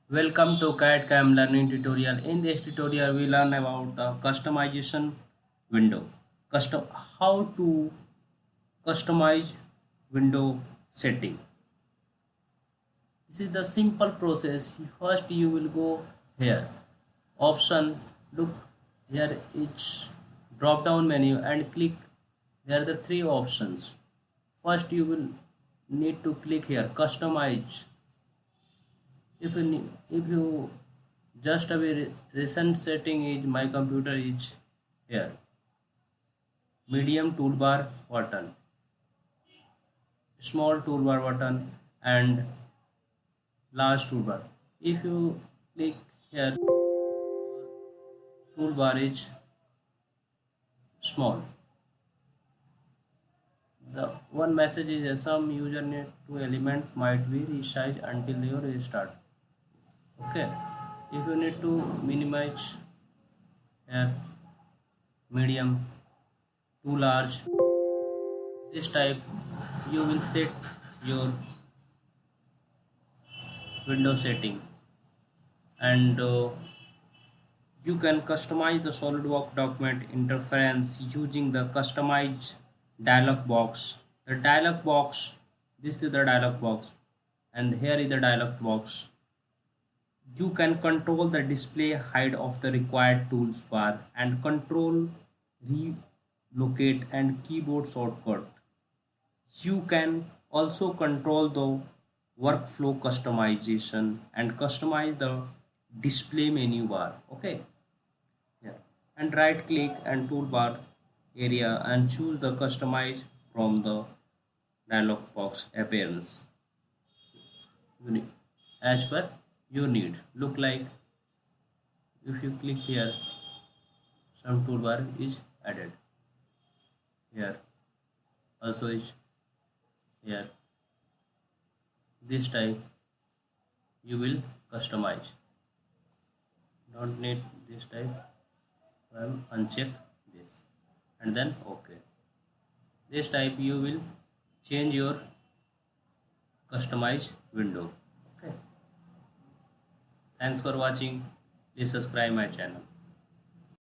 Welcome to CAD CAM learning tutorial. In this tutorial, we learn about the customization window. Custom How to customize window setting. This is the simple process. First, you will go here. Option. Look here. Each drop down menu and click. There are the three options. First, you will need to click here. Customize. If you just a very recent setting is my computer is here. Medium toolbar button, small toolbar button, and large toolbar. If you click here, toolbar is small. The one message is some user need to element might be resized until your restart. Okay. If you need to minimize here, medium, too large, this type, you will set your window setting, and you can customize the SolidWorks document interference using the customize dialog box. The dialog box, this is the dialog box, and here is the dialog box. You can control the display height of the required tools bar and control relocate and keyboard shortcut. You can also control the workflow customization and customize the display menu bar. Okay, yeah, and right click and toolbar area and choose the customize from the dialog box appearance as per your need. Look like if you click here, some toolbar is added here, also is here. This type you will customize. Don't need this type. Uncheck this and then OK. This type you will change your customize window. Okay. Thanks for watching. Please subscribe my channel.